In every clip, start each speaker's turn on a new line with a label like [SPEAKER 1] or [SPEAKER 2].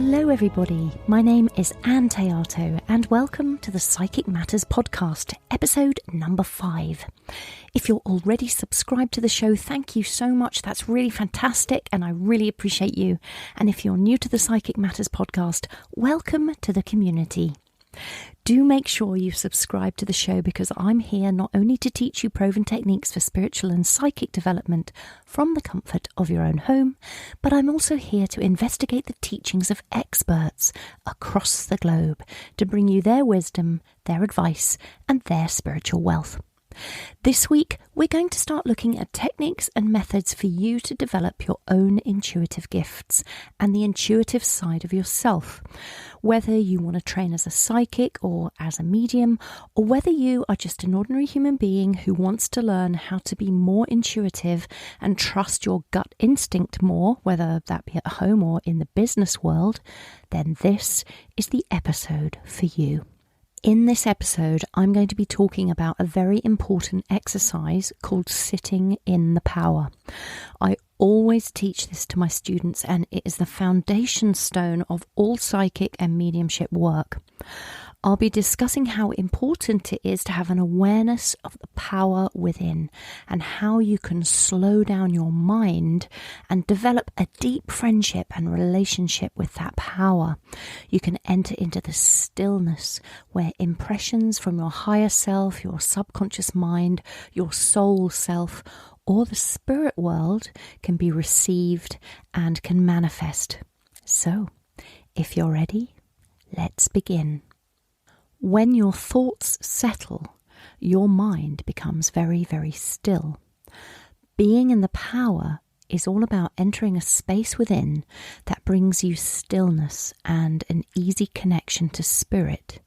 [SPEAKER 1] Hello everybody, my name is Ann Théato and welcome to the Psychic Matters podcast, episode number 5. If you're already subscribed to the show, thank you so much. That's really fantastic and I really appreciate you. And if you're new to the Psychic Matters podcast, welcome to the community. Do make sure you subscribe to the show because I'm here not only to teach you proven techniques for spiritual and psychic development from the comfort of your own home, but I'm also here to investigate the teachings of experts across the globe to bring you their wisdom, their advice, and their spiritual wealth. This week, we're going to start looking at techniques and methods for you to develop your own intuitive gifts and the intuitive side of yourself. Whether you want to train as a psychic or as a medium, or whether you are just an ordinary human being who wants to learn how to be more intuitive and trust your gut instinct more, whether that be at home or in the business world, then this is the episode for you. In this episode, I'm going to be talking about a very important exercise called sitting in the power. I always teach this to my students and it is the foundation stone of all psychic and mediumship work. I'll be discussing how important it is to have an awareness of the power within and how you can slow down your mind and develop a deep friendship and relationship with that power. You can enter into the stillness where impressions from your higher self, your subconscious mind, your soul self, or the spirit world can be received and can manifest. So, if you're ready, let's begin. When your thoughts settle, your mind becomes very, very still. Being in the power is all about entering a space within that brings you stillness and an easy connection to spirit.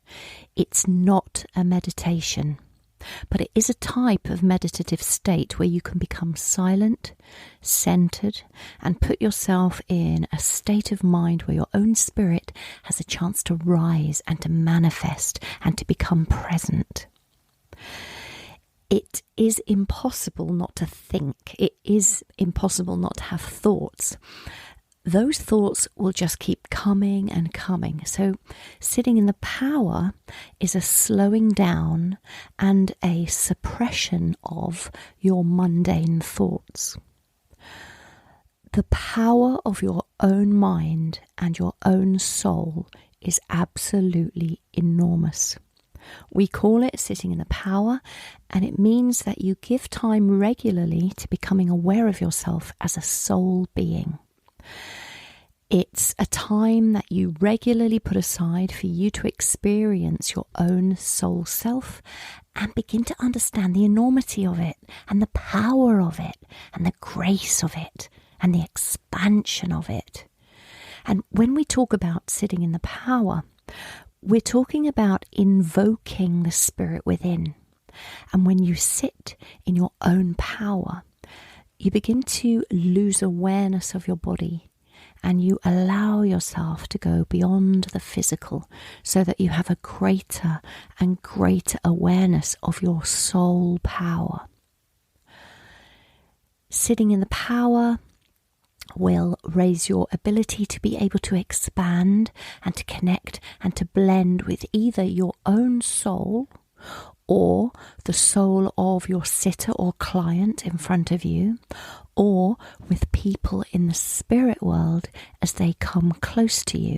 [SPEAKER 1] It's not a meditation, but it is a type of meditative state where you can become silent, centered, and put yourself in a state of mind where your own spirit has a chance to rise and to manifest and to become present. It is impossible not to think. It is impossible not to have thoughts. Those thoughts will just keep coming and coming. So sitting in the power is a slowing down and a suppression of your mundane thoughts. The power of your own mind and your own soul is absolutely enormous. We call it sitting in the power, and it means that you give time regularly to becoming aware of yourself as a soul being. It's a time that you regularly put aside for you to experience your own soul self and begin to understand the enormity of it and the power of it and the grace of it and the expansion of it. And when we talk about sitting in the power, we're talking about invoking the spirit within. And when you sit in your own power, you begin to lose awareness of your body. And you allow yourself to go beyond the physical so that you have a greater and greater awareness of your soul power. Sitting in the power will raise your ability to be able to expand and to connect and to blend with either your own soul or the soul of your sitter or client in front of you, or with people in the spirit world as they come close to you.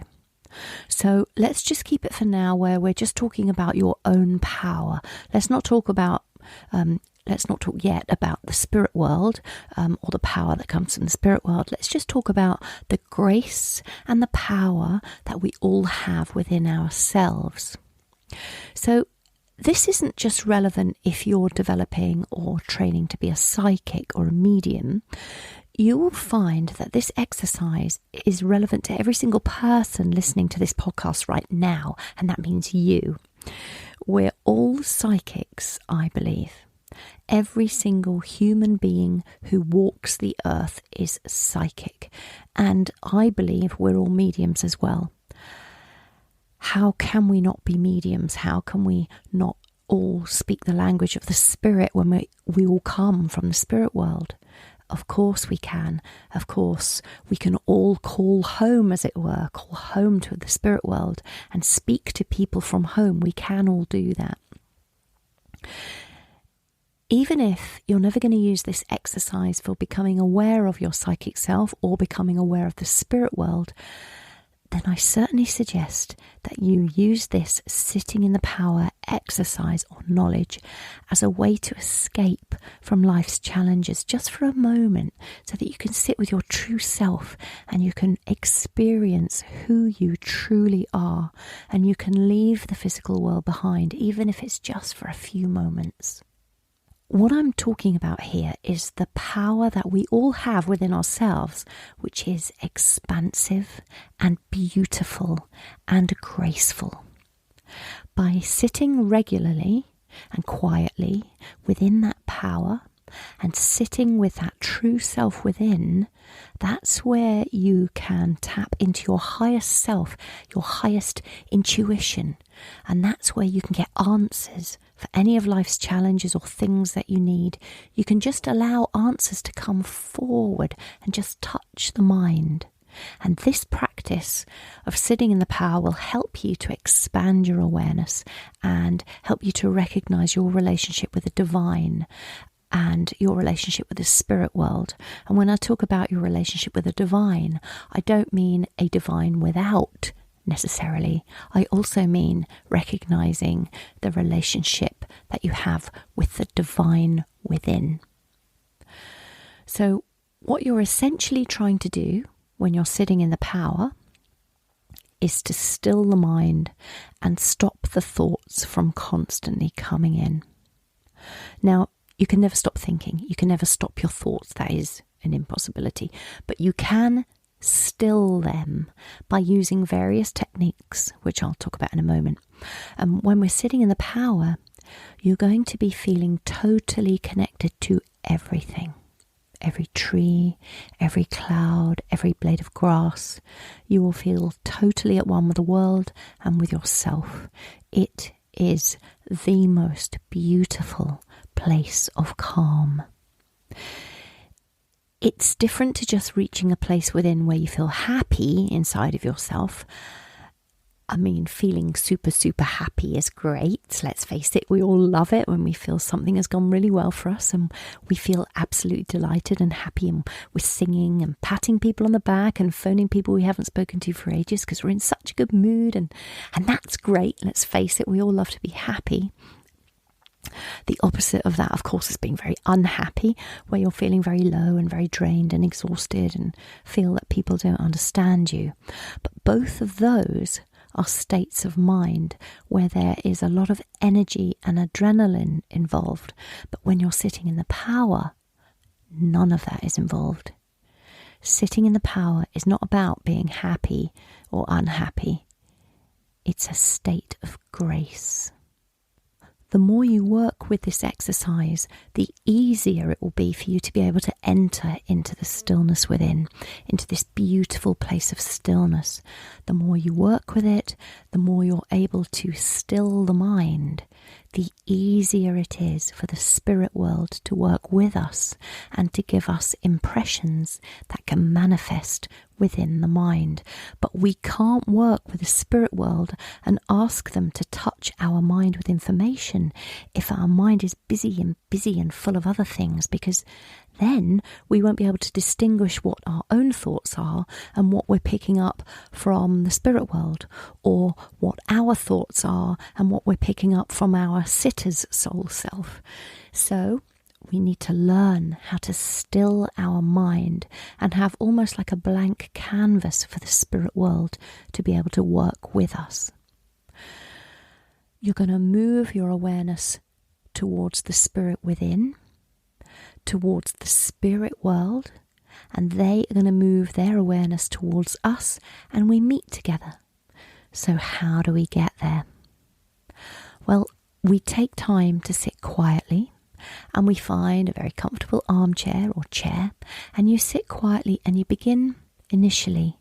[SPEAKER 1] So let's just keep it for now where we're just talking about your own power. Let's not talk yet about the spirit world or the power that comes from the spirit world. Let's just talk about the grace and the power that we all have within ourselves. So this isn't just relevant if you're developing or training to be a psychic or a medium. You will find that this exercise is relevant to every single person listening to this podcast right now, and that means you. We're all psychics, I believe. Every single human being who walks the earth is psychic, and I believe we're all mediums as well. How can we not be mediums? How can we not all speak the language of the spirit when we all come from the spirit world? Of course we can. Of course we can all call home, as it were, call home to the spirit world and speak to people from home. We can all do that. Even if you're never going to use this exercise for becoming aware of your psychic self or becoming aware of the spirit world, then I certainly suggest that you use this sitting in the power exercise or knowledge as a way to escape from life's challenges just for a moment, so that you can sit with your true self and you can experience who you truly are, and you can leave the physical world behind, even if it's just for a few moments. What I'm talking about here is the power that we all have within ourselves, which is expansive and beautiful and graceful. By sitting regularly and quietly within that power and sitting with that true self within, that's where you can tap into your highest self, your highest intuition, and that's where you can get answers for any of life's challenges or things that you need. You can just allow answers to come forward and just touch the mind. And this practice of sitting in the power will help you to expand your awareness and help you to recognize your relationship with the divine and your relationship with the spirit world. And when I talk about your relationship with the divine, I don't mean a divine without necessarily. I also mean recognizing the relationship that you have with the divine within. So what you're essentially trying to do when you're sitting in the power is to still the mind and stop the thoughts from constantly coming in. Now, you can never stop thinking. You can never stop your thoughts. That is an impossibility. But you can still them by using various techniques, which I'll talk about in a moment. When we're sitting in the power, you're going to be feeling totally connected to everything. Every tree, every cloud, every blade of grass. You will feel totally at one with the world and with yourself. It is the most beautiful place of calm. It's different to just reaching a place within where you feel happy inside of yourself. I mean, feeling super, super happy is great. Let's face it, we all love it when we feel something has gone really well for us and we feel absolutely delighted and happy, and we're singing and patting people on the back and phoning people we haven't spoken to for ages because we're in such a good mood, and that's great. Let's face it, we all love to be happy. The opposite of that, of course, is being very unhappy, where you're feeling very low and very drained and exhausted and feel that people don't understand you. But both of those are states of mind where there is a lot of energy and adrenaline involved. But when you're sitting in the power, none of that is involved. Sitting in the power is not about being happy or unhappy. It's a state of grace. The more you work with this exercise, the easier it will be for you to be able to enter into the stillness within, into this beautiful place of stillness. The more you work with it, the more you're able to still the mind, the easier it is for the spirit world to work with us and to give us impressions that can manifest within the mind. But we can't work with the spirit world and ask them to touch our mind with information if our mind is busy and full of other things, because then we won't be able to distinguish what our own thoughts are and what we're picking up from the spirit world, or what our thoughts are and what we're picking up from our sitter's soul self. So we need to learn how to still our mind and have almost like a blank canvas for the spirit world to be able to work with us. You're going to move your awareness towards the spirit within, towards the spirit world, and they are going to move their awareness towards us, and we meet together. So how do we get there? Well, we take time to sit quietly, and we find a very comfortable armchair or chair, and you sit quietly and you begin initially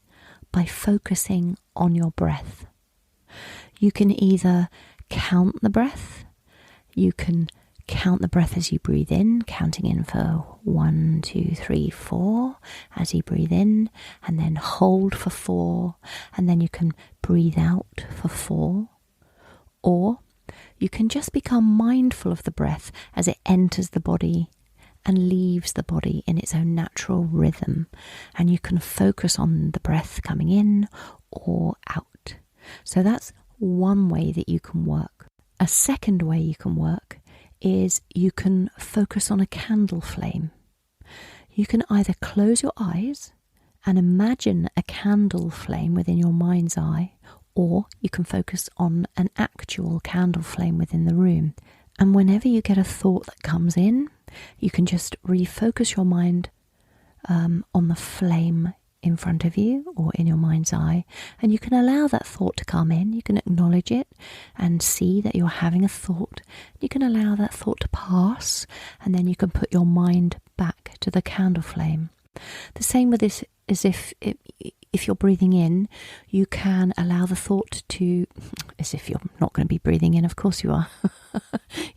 [SPEAKER 1] by focusing on your breath. You can either count the breath, you can count the breath as you breathe in, counting in for 1, 2, 3, 4 as you breathe in, and then hold for 4, and then you can breathe out for 4. Or you can just become mindful of the breath as it enters the body and leaves the body in its own natural rhythm, and you can focus on the breath coming in or out. So that's one way that you can work. A second way you can work is you can focus on a candle flame. You can either close your eyes and imagine a candle flame within your mind's eye, or you can focus on an actual candle flame within the room. And whenever you get a thought that comes in, you can just refocus your mind on the flame in front of you or in your mind's eye, and you can allow that thought to come in. You can acknowledge it and see that you're having a thought. You can allow that thought to pass, and then you can put your mind back to the candle flame. The same with this is if you're breathing in, you can allow the thought to, as if you're not going to be breathing in, of course you are.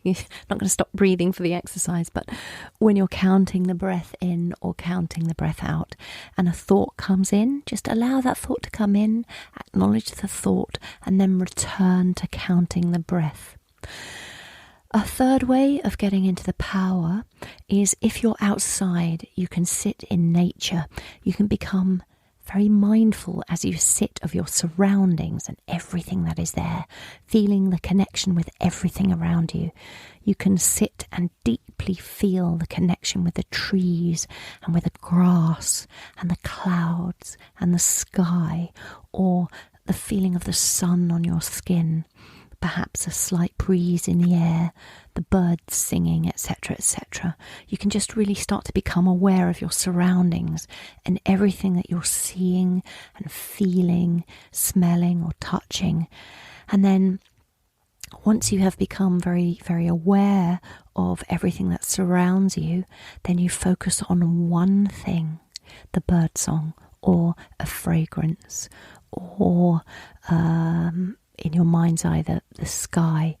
[SPEAKER 1] You're not going to stop breathing for the exercise, but when you're counting the breath in or counting the breath out and a thought comes in, just allow that thought to come in, acknowledge the thought, and then return to counting the breath. A third way of getting into the power is if you're outside, you can sit in nature. You can become very mindful as you sit of your surroundings and everything that is there, feeling the connection with everything around you. You can sit and deeply feel the connection with the trees and with the grass and the clouds and the sky, or the feeling of the sun on your skin. Perhaps a slight breeze in the air, the birds singing, etc., etc. You can just really start to become aware of your surroundings and everything that you're seeing and feeling, smelling or touching. And then once you have become very, very aware of everything that surrounds you, then you focus on one thing, the birdsong or a fragrance or in your mind's eye, the sky.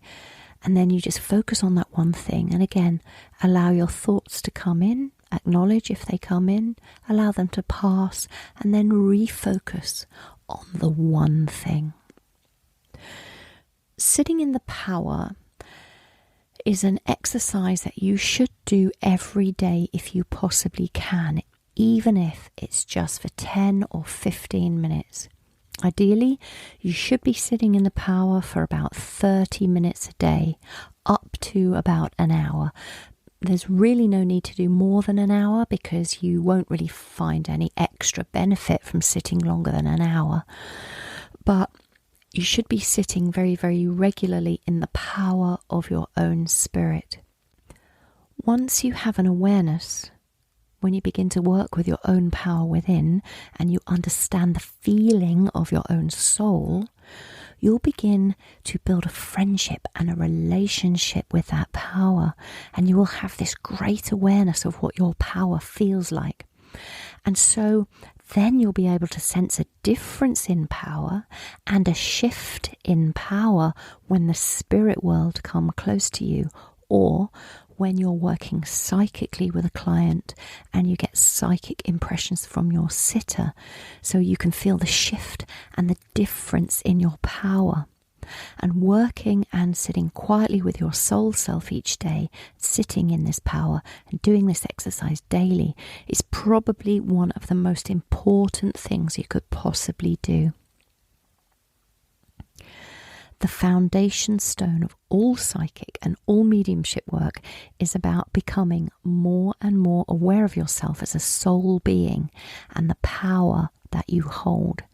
[SPEAKER 1] And then you just focus on that one thing. And again, allow your thoughts to come in, acknowledge if they come in, allow them to pass, and then refocus on the one thing. Sitting in the power is an exercise that you should do every day if you possibly can, even if it's just for 10 or 15 minutes. Ideally, you should be sitting in the power for about 30 minutes a day, up to about an hour. There's really no need to do more than an hour because you won't really find any extra benefit from sitting longer than an hour. But you should be sitting very, very regularly in the power of your own spirit. Once you have an awareness, when you begin to work with your own power within and you understand the feeling of your own soul, you'll begin to build a friendship and a relationship with that power, and you will have this great awareness of what your power feels like. And so then you'll be able to sense a difference in power and a shift in power when the spirit world come close to you, or when you're working psychically with a client and you get psychic impressions from your sitter, so you can feel the shift and the difference in your power. And working and sitting quietly with your soul self each day, sitting in this power and doing this exercise daily is probably one of the most important things you could possibly do. The foundation stone of all psychic and all mediumship work is about becoming more and more aware of yourself as a soul being and the power that you hold.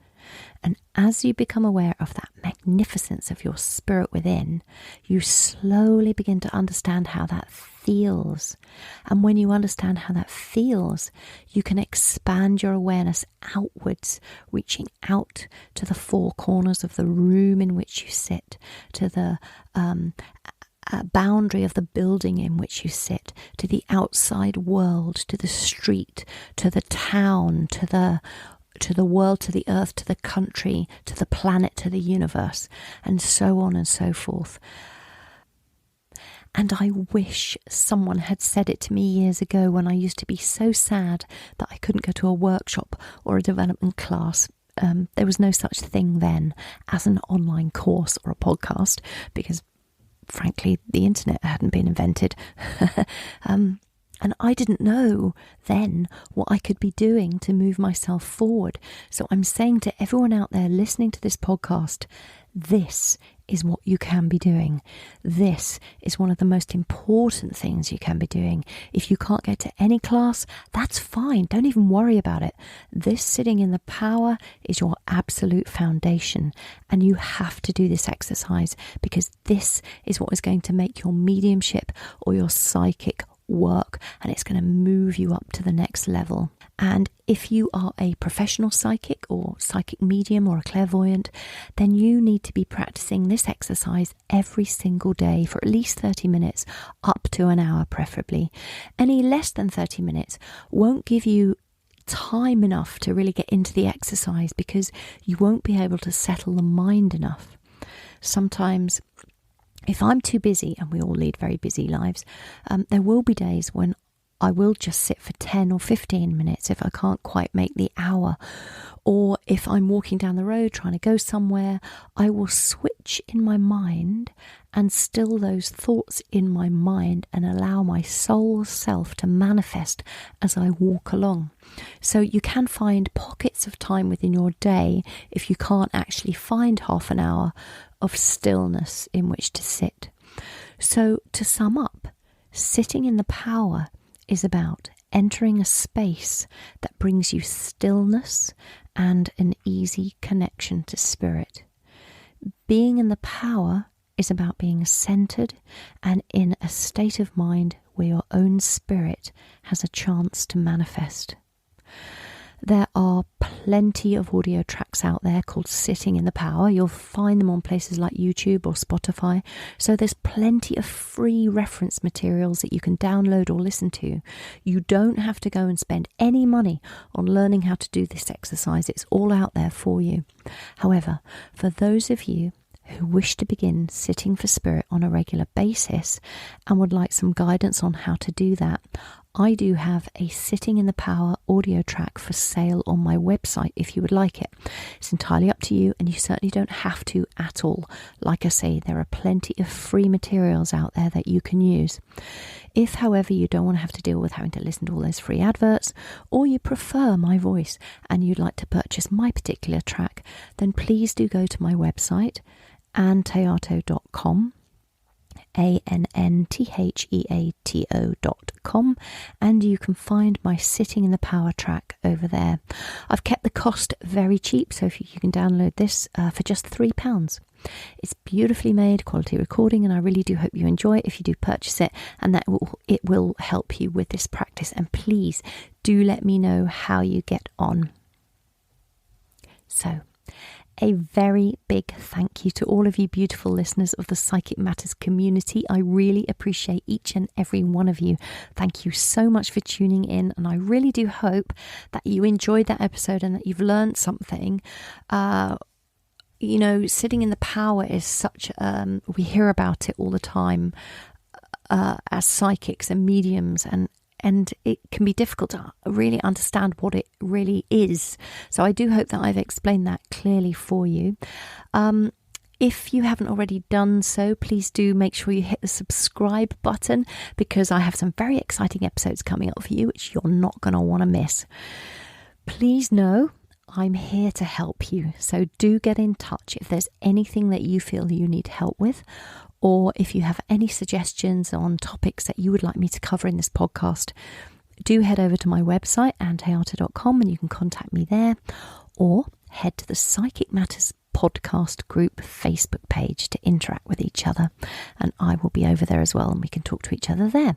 [SPEAKER 1] And as you become aware of that magnificence of your spirit within, you slowly begin to understand how that feels. And when you understand how that feels, you can expand your awareness outwards, reaching out to the four corners of the room in which you sit, to the boundary of the building in which you sit, to the outside world, to the street, to the town, to the world, to the earth, to the country, to the planet, to the universe, and so on and so forth. And I wish someone had said it to me years ago when I used to be so sad that I couldn't go to a workshop or a development class. There was no such thing then as an online course or a podcast because, frankly, the internet hadn't been invented. And I didn't know then what I could be doing to move myself forward. So I'm saying to everyone out there listening to this podcast, this is what you can be doing. This is one of the most important things you can be doing. If you can't get to any class, that's fine. Don't even worry about it. This sitting in the power is your absolute foundation. And you have to do this exercise because this is what is going to make your mediumship or your psychic work, and it's going to move you up to the next level. And if you are a professional psychic or psychic medium or a clairvoyant, then you need to be practicing this exercise every single day for at least 30 minutes, up to an hour preferably. Any less than 30 minutes won't give you time enough to really get into the exercise because you won't be able to settle the mind enough. Sometimes if I'm too busy, and we all lead very busy lives, there will be days when I will just sit for 10 or 15 minutes if I can't quite make the hour. Or if I'm walking down the road trying to go somewhere, I will switch in my mind and still those thoughts in my mind and allow my soul self to manifest as I walk along. So you can find pockets of time within your day if you can't actually find half an hour of stillness in which to sit. So to sum up, sitting in the power is about entering a space that brings you stillness and an easy connection to spirit. Being in the power is about being centered and in a state of mind where your own spirit has a chance to manifest. There are plenty of audio tracks out there called Sitting in the Power. You'll find them on places like YouTube or Spotify. So there's plenty of free reference materials that you can download or listen to. You don't have to go and spend any money on learning how to do this exercise. It's all out there for you. However, for those of you who wish to begin sitting for spirit on a regular basis and would like some guidance on how to do that, I do have a Sitting in the Power audio track for sale on my website if you would like it. It's entirely up to you and you certainly don't have to at all. Like I say, there are plenty of free materials out there that you can use. If, however, you don't want to have to deal with having to listen to all those free adverts, or you prefer my voice and you'd like to purchase my particular track, then please do go to my website, annthéato.com, ANNTHEATO.com, and you can find my Sitting in the Power track over there. I've kept the cost very cheap, so if you can download this for just £3. It's beautifully made, quality recording, and I really do hope you enjoy it if you do purchase it, and that it will help you with this practice. And please do let me know how you get on. So, a very big thank you to all of you beautiful listeners of the Psychic Matters community. I really appreciate each and every one of you. Thank you so much for tuning in, and I really do hope that you enjoyed that episode and that you've learned something. Sitting in the power is such, we hear about it all the time as psychics and mediums, and it can be difficult to really understand what it really is. So I do hope that I've explained that clearly for you. If you haven't already done so, please do make sure you hit the subscribe button, because I have some very exciting episodes coming up for you, which you're not going to want to miss. Please know I'm here to help you. So do get in touch if there's anything that you feel you need help with, or if you have any suggestions on topics that you would like me to cover in this podcast. Do head over to my website, annthéato.com, and you can contact me there, or head to the Psychic Matters podcast group Facebook page to interact with each other, and I will be over there as well, and we can talk to each other there.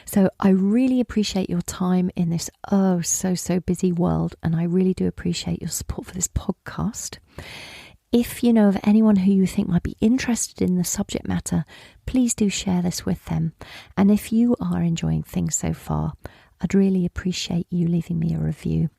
[SPEAKER 1] So I really appreciate your time in this so busy world, and I really do appreciate your support for this podcast. If you know of anyone who you think might be interested in the subject matter, please do share this with them. And if you are enjoying things so far, I'd really appreciate you leaving me a review.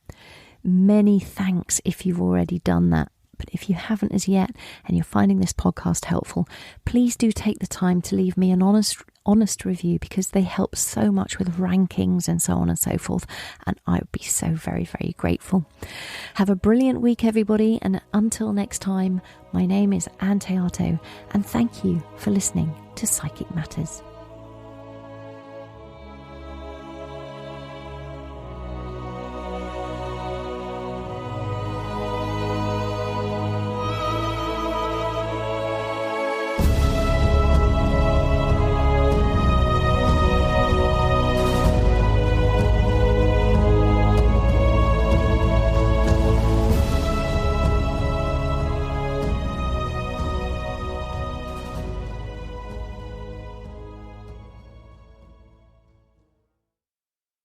[SPEAKER 1] Many thanks if you've already done that. But if you haven't as yet and you're finding this podcast helpful, please do take the time to leave me an honest honest review, because they help so much with rankings and so on and so forth. And I would be so very, very grateful. Have a brilliant week, everybody. And until next time, my name is Ann Théato, and thank you for listening to Psychic Matters.